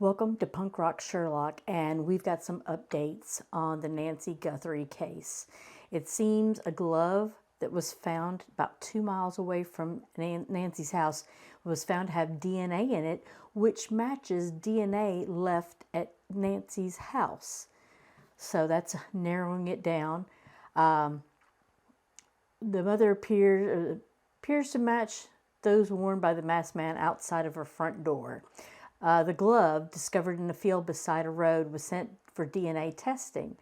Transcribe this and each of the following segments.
Welcome to Punk Rock Sherlock, and we've got some updates on the Nancy Guthrie case. It seems a glove that was found about 2 miles away from Nancy's house was found to have DNA in it, which matches DNA left at Nancy's house. So that's narrowing it down. The mother appears to match those worn by the masked man outside of her front door. The glove, discovered in a field beside a road, was sent for DNA testing.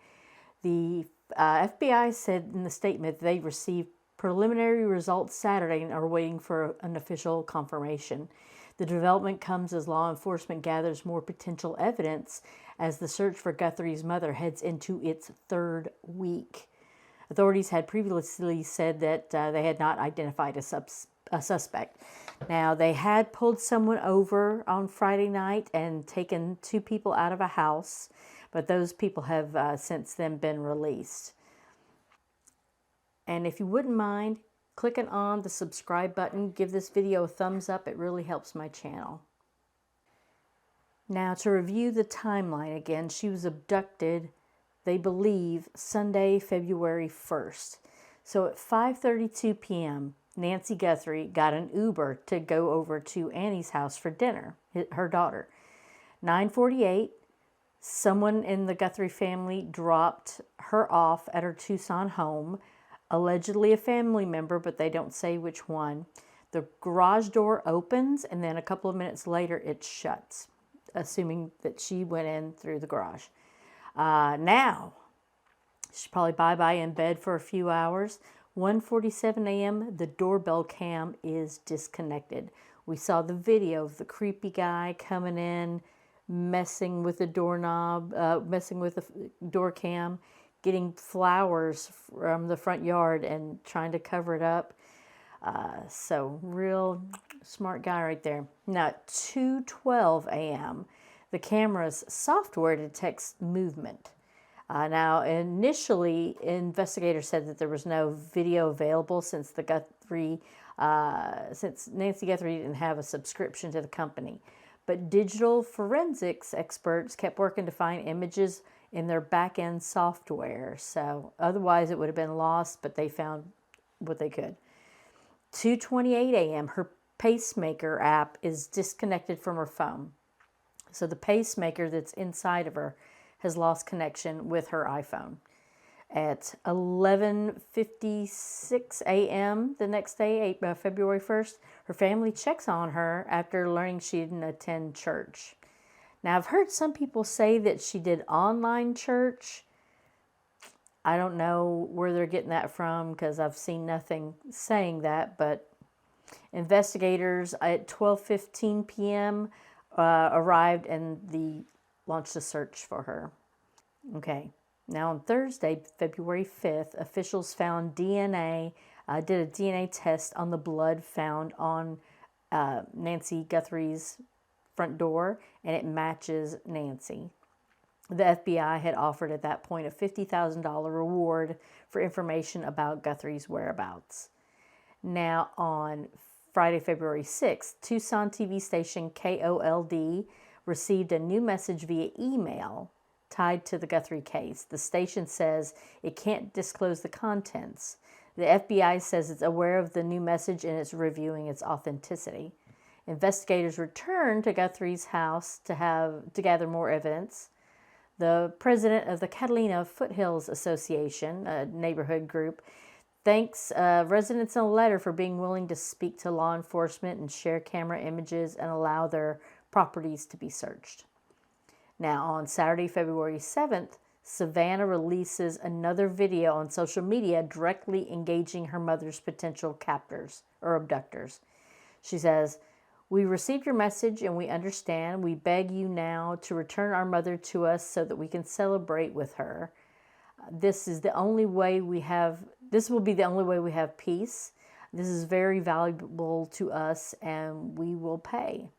The FBI said in the statement they received preliminary results Saturday and are waiting for an official confirmation. The development comes as law enforcement gathers more potential evidence as the search for Guthrie's mother heads into its third week. Authorities had previously said that they had not identified a suspect. Now, they had pulled someone over on Friday night and taken 2 people out of a house, but those people have since then been released. And if you wouldn't mind clicking on the subscribe button, give this video a thumbs up. It really helps my channel. Now, to review the timeline again, she was abducted, they believe, Sunday, February 1st. So at 5:32 p.m., Nancy Guthrie got an Uber to go over to Annie's house for dinner, her daughter. 9:48, someone in the Guthrie family dropped her off at her Tucson home, allegedly a family member, but they don't say which one. The garage door opens, and then a couple of minutes later it shuts, assuming that she went in through the garage. Now, she's probably bye-bye in bed for a few hours. 1:47 a.m., the doorbell cam is disconnected. We saw the video of the creepy guy coming in, messing with the doorknob, messing with the door cam, getting flowers from the front yard and trying to cover it up. So real smart guy right there. Now, at 2:12 a.m., the camera's software detects movement. Now, initially, investigators said that there was no video available since since Nancy Guthrie didn't have a subscription to the company. But digital forensics experts kept working to find images in their back-end software. So otherwise, it would have been lost, but they found what they could. 2:28 a.m., her pacemaker app is disconnected from her phone. So the pacemaker that's inside of her has lost connection with her iPhone. At 11:56 a.m. the next day, February 1st, her family checks on her after learning she didn't attend church. Now, I've heard some people say that she did online church. I don't know where they're getting that from because I've seen nothing saying that, but investigators at 12:15 p.m. Arrived and launched a search for her. Okay, now on Thursday, February 5th, officials found DNA, did a DNA test on the blood found on Nancy Guthrie's front door, and it matches Nancy. The FBI had offered at that point a $50,000 reward for information about Guthrie's whereabouts. Now on Friday, February 6th, Tucson TV station KOLD received a new message via email tied to the Guthrie case. The station says it can't disclose the contents. The FBI says it's aware of the new message and it's reviewing its authenticity. Investigators returned to Guthrie's house to gather more evidence. The president of the Catalina Foothills Association, a neighborhood group, thanks residents in a letter for being willing to speak to law enforcement and share camera images and allow their properties to be searched. Now, on Saturday, February 7th, Savannah releases another video on social media directly engaging her mother's potential captors or abductors. She says, "We received your message and we understand. We beg you now to return our mother to us so that we can celebrate with her. This will be the only way we have peace. This is very valuable to us and we will pay."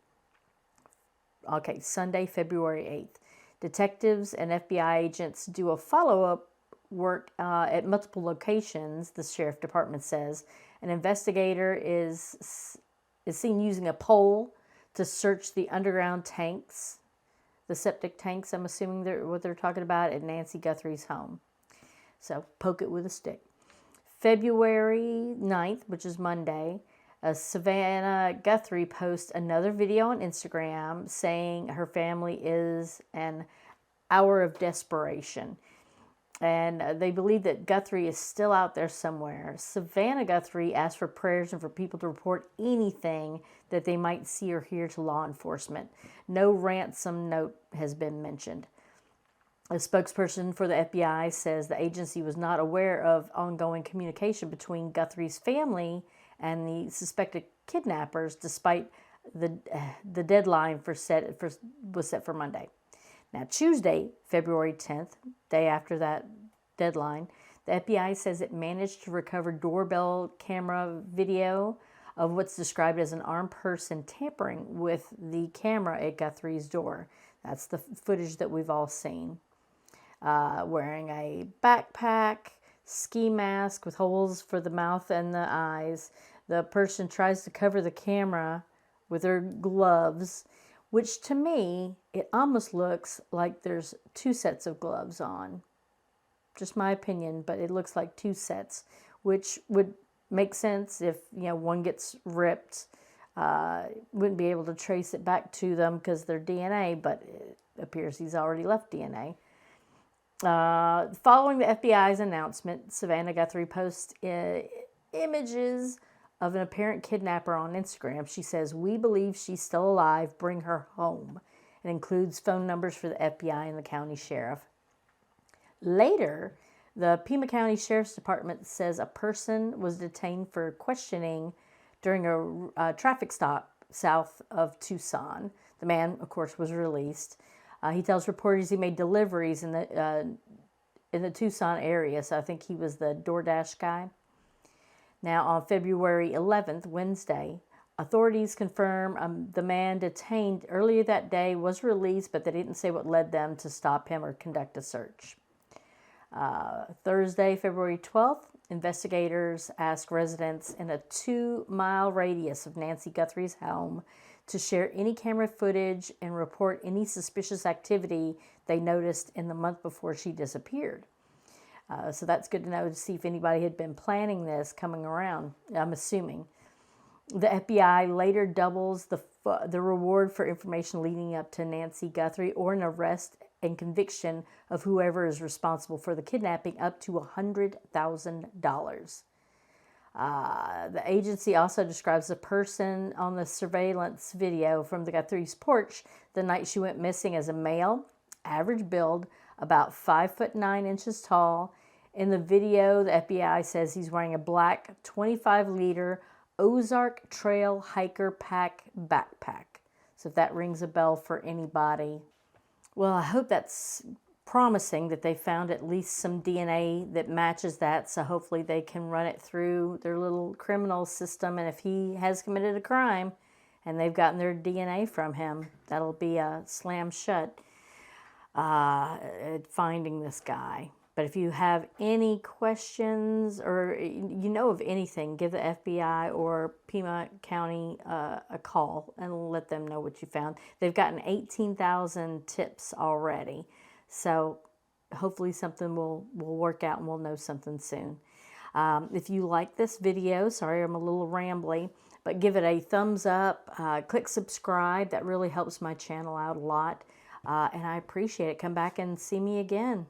Okay, Sunday, February 8th. Detectives and FBI agents do a follow-up work at multiple locations, the sheriff department says. An investigator is seen using a pole to search the underground tanks the septic tanks, I'm assuming what they're talking about, at Nancy Guthrie's home. So poke it with a stick. February 9th, which is Monday, Savannah Guthrie posts another video on Instagram saying her family is an hour of desperation. And they believe that Guthrie is still out there somewhere. Savannah Guthrie asked for prayers and for people to report anything that they might see or hear to law enforcement. No ransom note has been mentioned. A spokesperson for the FBI says the agency was not aware of ongoing communication between Guthrie's family and the suspected kidnappers, despite the deadline was set for Monday. Now, Tuesday, February 10th, day after that deadline, the FBI says it managed to recover doorbell camera video of what's described as an armed person tampering with the camera at Guthrie's door. That's the footage that we've all seen. Wearing a backpack, ski mask with holes for the mouth and the eyes. The person tries to cover the camera with their gloves, which to me, it almost looks like there's two sets of gloves on. Just my opinion, but it looks like two sets, which would make sense if, one gets ripped. Wouldn't be able to trace it back to them because they're DNA, but it appears he's already left DNA. Following the FBI's announcement, Savannah Guthrie posts images of an apparent kidnapper on Instagram. She says, "We believe she's still alive. Bring her home." It includes phone numbers for the FBI and the county sheriff. Later, the Pima County Sheriff's Department says a person was detained for questioning during a traffic stop south of Tucson. The man, of course, was released. He tells reporters he made deliveries in the Tucson area, so I think he was the DoorDash guy. Now, on February 11th, Wednesday, authorities confirm the man detained earlier that day was released, but they didn't say what led them to stop him or conduct a search. Thursday, February 12th, investigators asked residents in a 2-mile radius of Nancy Guthrie's home to share any camera footage and report any suspicious activity they noticed in the month before she disappeared. So that's good to know, to see if anybody had been planning this coming around, I'm assuming. The FBI later doubles the reward for information leading up to Nancy Guthrie, or an arrest and conviction of whoever is responsible for the kidnapping, up to $100,000. The agency also describes the person on the surveillance video from the Guthrie's porch the night she went missing as a male, average build, about 5'9" tall. In the video, the FBI says he's wearing a black 25-liter Ozark Trail Hiker Pack backpack. So if that rings a bell for anybody. Well, I hope that's promising that they found at least some DNA that matches that, so hopefully they can run it through their little criminal system, and if he has committed a crime and they've gotten their DNA from him, that'll be a slam shut at finding this guy. But if you have any questions or of anything, give the FBI or Pima County a call and let them know what you found. They've gotten 18,000 tips already. So hopefully something will work out and we'll know something soon. If you like this video, sorry I'm a little rambly, but give it a thumbs up, click subscribe. That really helps my channel out a lot. And I appreciate it. Come back and see me again.